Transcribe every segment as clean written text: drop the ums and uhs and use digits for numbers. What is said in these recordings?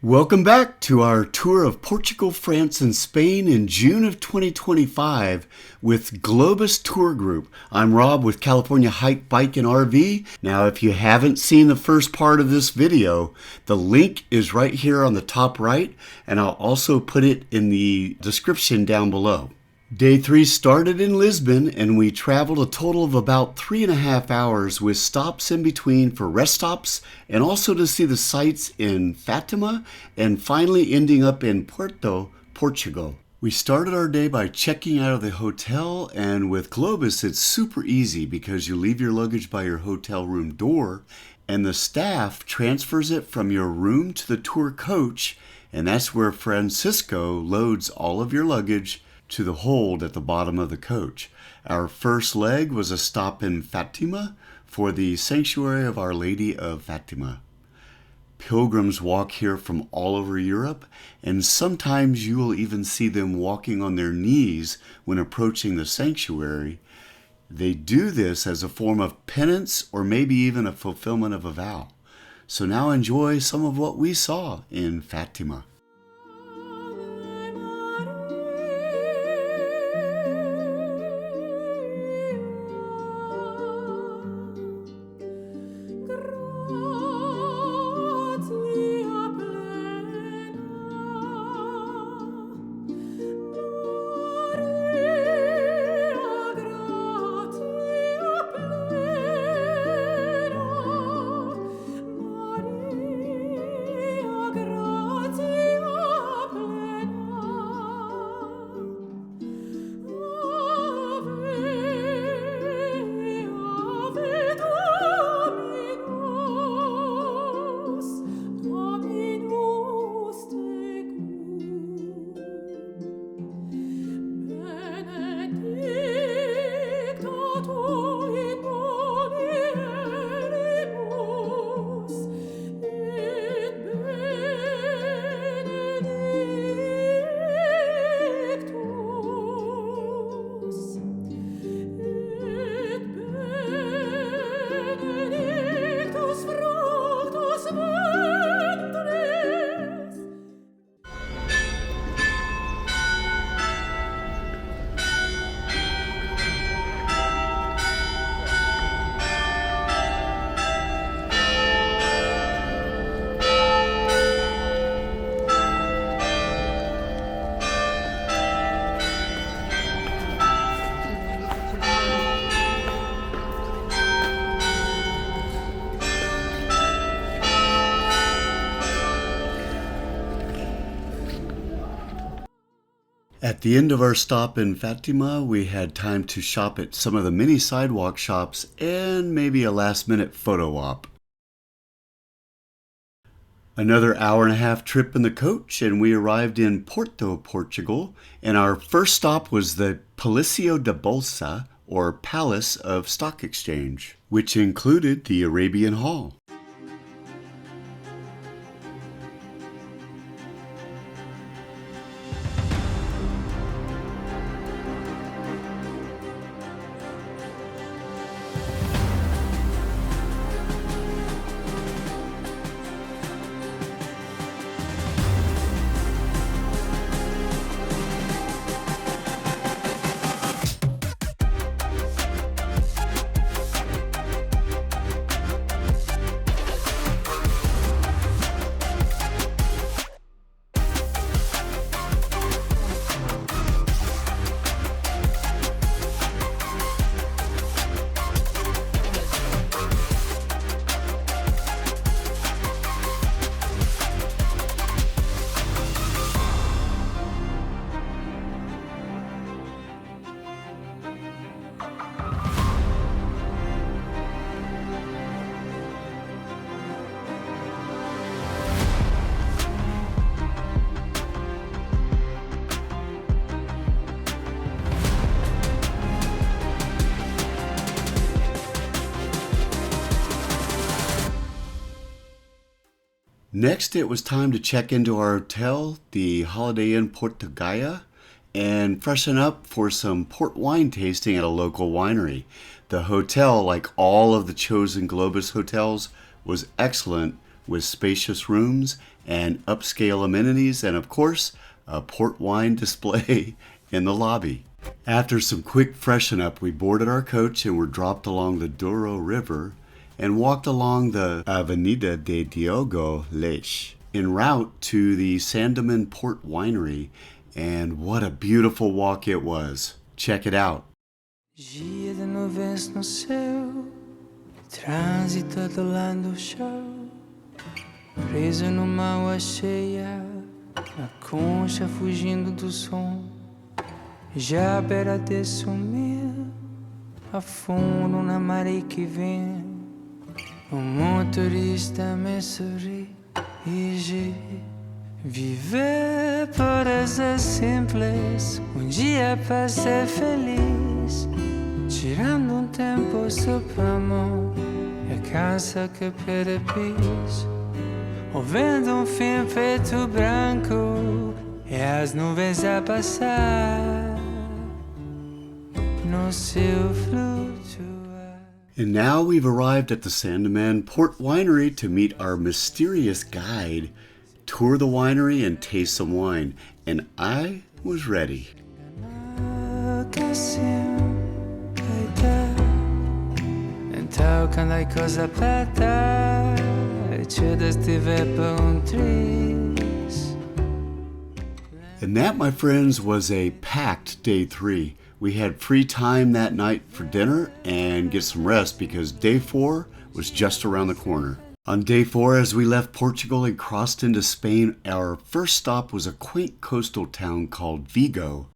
Welcome back to our tour of Portugal, France, and Spain in June of 2025 with Globus Tour Group. I'm Rob with California Hike, Bike, and RV. Now, if you haven't seen the first part of this video, the link is right here on the top right, and I'll also put it in the description down below. Day 3 started in Lisbon, and we traveled a total of about 3.5 hours with stops in between for rest stops and also to see the sights in Fatima and finally ending up in Porto, Portugal. We started our day by checking out of the hotel, and with Globus it's super easy because you leave your luggage by your hotel room door and the staff transfers it from your room to the tour coach, and that's where Francisco loads all of your luggage to the hold at the bottom of the coach. Our first leg was a stop in Fatima for the Sanctuary of Our Lady of Fatima. Pilgrims walk here from all over Europe, and sometimes you will even see them walking on their knees when approaching the sanctuary. They do this as a form of penance or maybe even a fulfillment of a vow. So now enjoy some of what we saw in Fatima. At the end of our stop in Fatima, we had time to shop at some of the mini sidewalk shops and maybe a last-minute photo op. Another hour-and-a-half trip in the coach, and we arrived in Porto, Portugal, and our first stop was the Palácio da Bolsa, or Palace of Stock Exchange, which included the Arabian Hall. Next, it was time to check into our hotel, the Holiday Inn Portugal, and freshen up for some port wine tasting at a local winery. The hotel, like all of the chosen Globus hotels, was excellent with spacious rooms and upscale amenities, and of course, a port wine display in the lobby. After some quick freshen up, we boarded our coach and were dropped along the Douro River and walked along the Avenida de Diogo Leite en route to the Sandeman Port Winery, and what a beautiful walk it was. Check it out. Dia de nuvens no céu, trânsito do lado do chão, preso numa água cheia, na concha fugindo do som, já à beira de sumir, afundo na maré que vem, o motorista me sorri e viver pode ser simples, dia para ser feliz, tirando tempo só para amor, a casa que perde pis, ouvindo fim preto branco, e as nuvens a passar no seu flutuar. And now we've arrived at the Sandeman Port Winery to meet our mysterious guide, tour the winery, and taste some wine. And I was ready. Então quando a coisa aperta, te estiver por triz. And that, my friends, was a packed day 3. We had free time that night for dinner and get some rest because day 4 was just around the corner. On day 4, as we left Portugal and crossed into Spain, our first stop was a quaint coastal town called Vigo.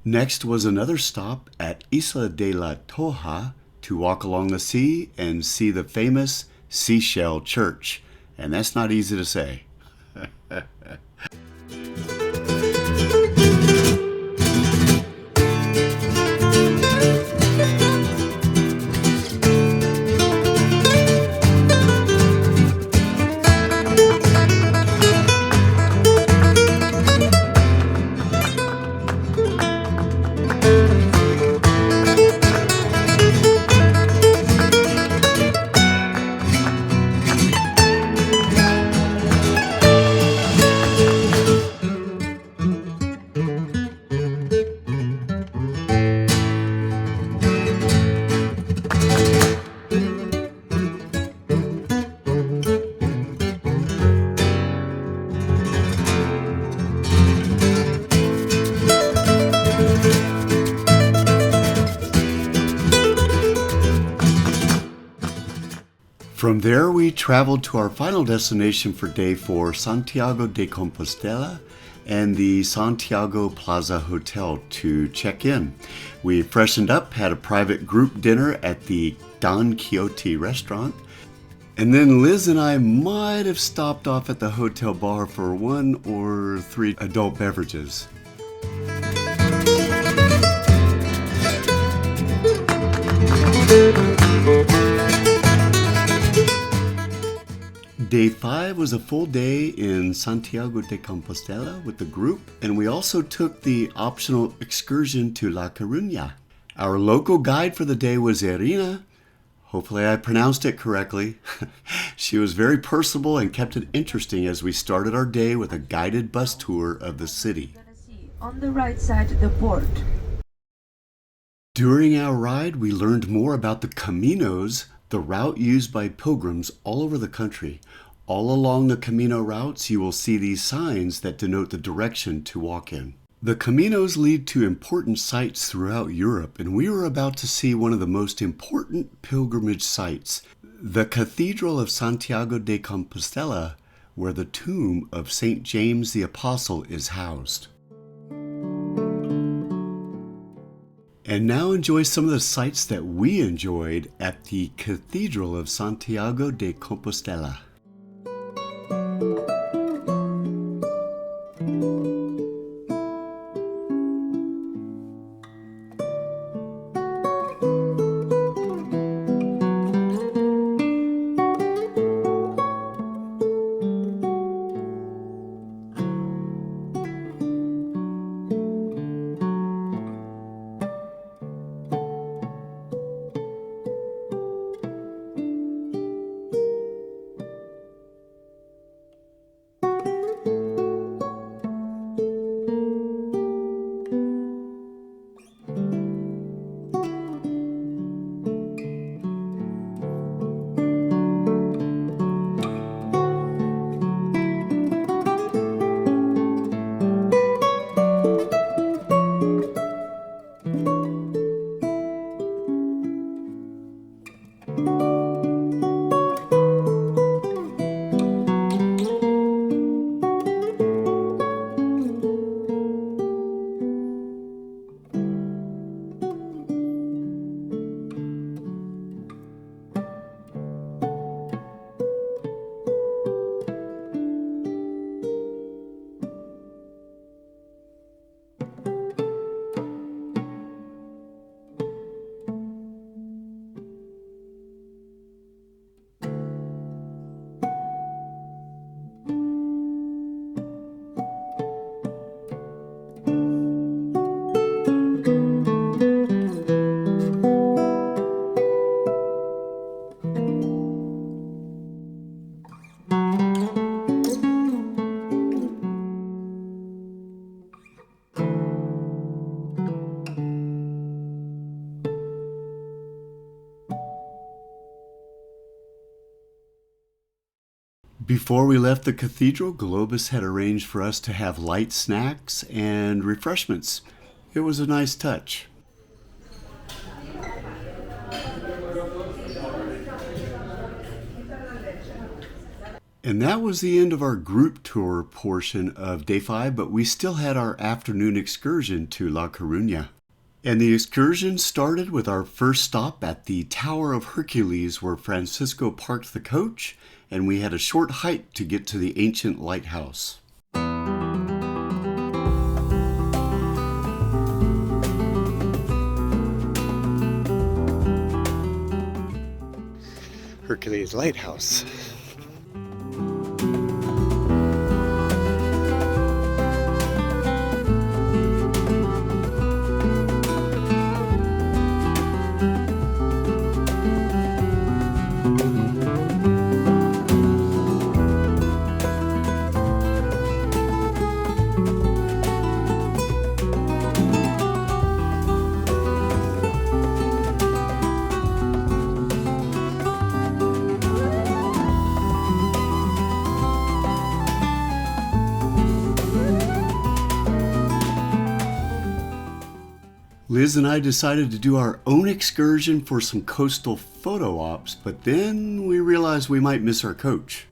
Next was another stop at Isla de la Toja to walk along the sea and see the famous seashell church. And that's not easy to say. From there, we traveled to our final destination for day 4, Santiago de Compostela and the Santiago Plaza Hotel to check in. We freshened up, had a private group dinner at the Don Quixote restaurant, and then Liz and I might have stopped off at the hotel bar for 1 or 3 adult beverages. Day 5 was a full day in Santiago de Compostela with the group, and we also took the optional excursion to La Coruña. Our local guide for the day was Irina, Hopefully I pronounced it correctly. She was very personable and kept it interesting as we started our day with a guided bus tour of the city. On the right side, the port. During our ride, we learned more about the Caminos, the route used by pilgrims all over the country. All along the Camino routes, you will see these signs that denote the direction to walk in. The Caminos lead to important sites throughout Europe, and we were about to see one of the most important pilgrimage sites, the Cathedral of Santiago de Compostela, where the tomb of St. James the Apostle is housed. And now enjoy some of the sights that we enjoyed at the Cathedral of Santiago de Compostela. Before we left the cathedral, Globus had arranged for us to have light snacks and refreshments. It was a nice touch. And that was the end of our group tour portion of day 5, but we still had our afternoon excursion to La Coruña. And the excursion started with our first stop at the Tower of Hercules, where Francisco parked the coach, and we had a short hike to get to the ancient lighthouse. Hercules Lighthouse. Liz and I decided to do our own excursion for some coastal photo ops, but then we realized we might miss our coach.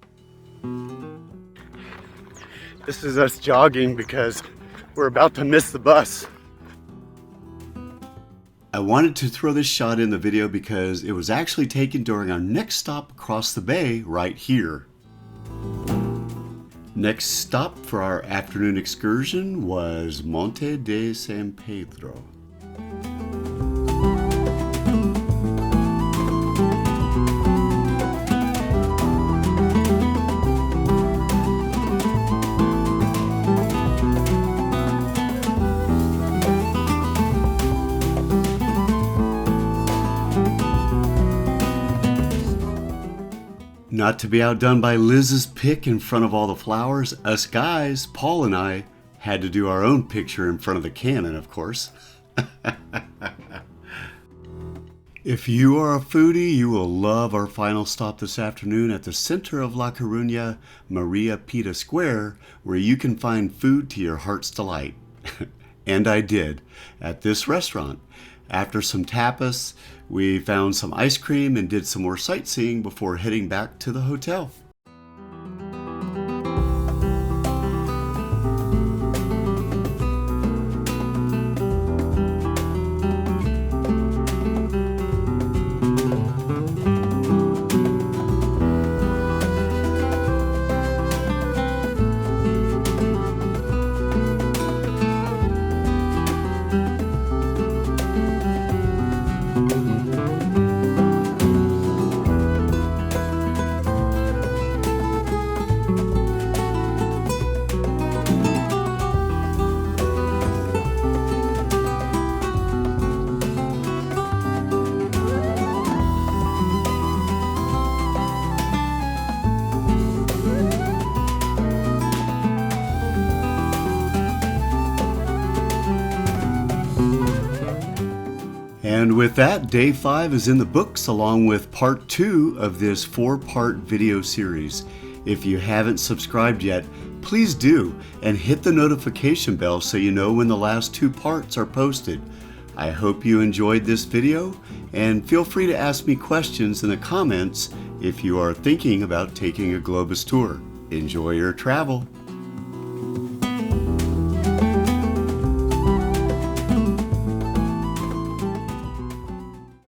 This is us jogging because we're about to miss the bus. I wanted to throw this shot in the video because it was actually taken during our next stop across the bay right here. Next stop for our afternoon excursion was Monte de San Pedro. Not to be outdone by Liz's pic in front of all the flowers, us guys, Paul and I, had to do our own picture in front of the cannon, of course. If you are a foodie, you will love our final stop this afternoon at the center of La Coruña, Maria Pita Square, where you can find food to your heart's delight. And I did, at this restaurant. After some tapas, we found some ice cream and did some more sightseeing before heading back to the hotel. And with that, day 5 is in the books along with part 2 of this 4-part video series. If you haven't subscribed yet, please do and hit the notification bell so you know when the last 2 parts are posted. I hope you enjoyed this video and feel free to ask me questions in the comments if you are thinking about taking a Globus tour. Enjoy your travel!